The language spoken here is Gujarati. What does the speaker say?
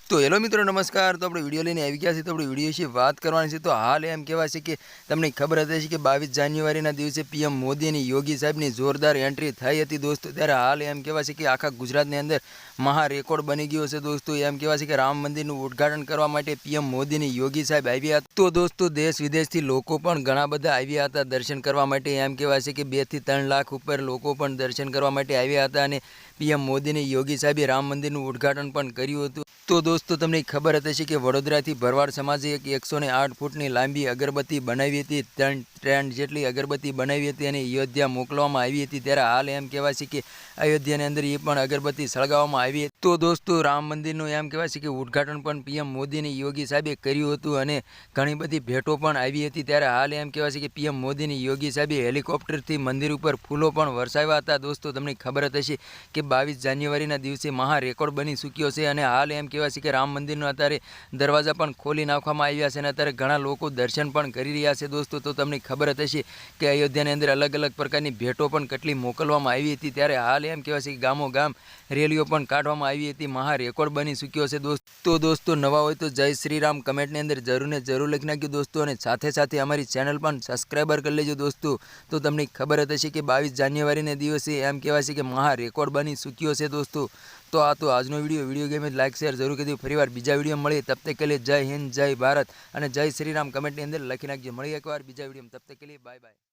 तो हेलो मित्रों नमस्कार। तो अपने विडियो लईने આવી ગયા છે। તો આપણે વિડિયો વિશે વાત કરવાની છે। તો હાલ એમ કહેવાય છે કે તમને ખબર હશે કે 22 જાન્યુઆરીના દિવસે પીએમ મોદી અને યોગી સાહેબની જોરદાર એન્ટ્રી થઈ હતી દોસ્તો। ત્યારે હાલ એમ કહેવાય છે કે આખા ગુજરાતની અંદર મહા રેકોર્ડ બની ગયો છે દોસ્તો। એમ કહેવાય છે કે રામ મંદિરનું ઉદ્ઘાટન કરવા માટે પીએમ મોદી અને યોગી સાહેબ આવ્યા હતા। તો દોસ્તો દેશ વિદેશથી લોકો પણ ઘણા બધા આવ્યા હતા દર્શન કરવા માટે। એમ કહેવાય છે કે 2 થી 3 લાખ ઉપર લોકો પણ દર્શન કરવા માટે આવ્યા હતા અને પીએમ મોદી અને યોગી સાહેબે રામ મંદિરનું ઉદ્ઘાટન પણ કર્યું હતું। તો દોસ્તો તમને ખબર હશે કે વડોદરાથી ભરવાડ સમાજે એક 108 ફૂટની લાંબી અગરબત્તી બનાવી હતી। 3 ટ્રેન જેટલી અગરબત્તી બનાવી હતી અને અયોધ્યા મોકલવામાં આવી હતી। ત્યારે હાલ એમ કહેવાય છે કે અયોધ્યાની અંદર એ પણ અગરબત્તી સળગાવવામાં આવી હતી। તો દોસ્તો રામ મંદિરનું એમ કહેવાય છે કે ઉદ્ઘાટન પણ પીએમ મોદી અને યોગી સાહેબે કર્યું હતું અને ઘણી બધી ભેટો પણ આવી હતી। ત્યારે હાલ એમ કહેવાય છે કે પીએમ મોદી અને યોગી સાહેબે હેલિકોપ્ટરથી મંદિર ઉપર ફૂલો પણ વરસાવ્યા હતા દોસ્તો। તમને ખબર જ હશે કે 22 જાન્યુઆરીના દિવસે મહા રેકોર્ડ બની ચૂક્યો છે અને હાલ એમ કહેવાય છે કે રામ મંદિરનો અત્યારે દરવાજા પણ ખોલી નાખવામાં આવ્યા છે અને અત્યારે ઘણા લોકો દર્શન પણ કરી રહ્યા છે દોસ્તો। તો તમને ખબર જ હશે કે અયોધ્યાની અંદર અલગ અલગ પ્રકારની ભેટો પણ કેટલી મોકલવામાં આવી હતી। ત્યારે હાલ એમ કહેવાય છે કે ગામો ગામ રેલીઓ પણ કાઢવામાં આવી હતી। મહા રેકોર્ડ બની ચૂક્યો છે દોસ્તો। તો દોસ્તો નવા હોય તો જય શ્રી રામ કમેન્ટની અંદર જરૂર ને જરૂર લખી નાખજો દોસ્તો અને સાથે સાથે અમારી ચેનલ પણ સબસ્ક્રાઈબર કરી લેજો દોસ્તો। તો તમને ખબર જ હશે કે 22 જાન્યુઆરીના દિવસે એમ કહેવાય છે કે મહા રેકોર્ડ બની ચૂક્યો છે દોસ્તો। તો આ તો આજનો વિડીયો ગમે લાઈક શેર જરૂર કરી દો। ફરીવાર બીજા વિડીયો મળીએ તબ તક કે लिए જય હિન્દ જય ભારત અને જય શ્રી રામ કમેન્ટની અંદર લખી નાખજો। મળીએ એકવાર બીજા વિડીયો તબ તક કે लिए બાય બાય।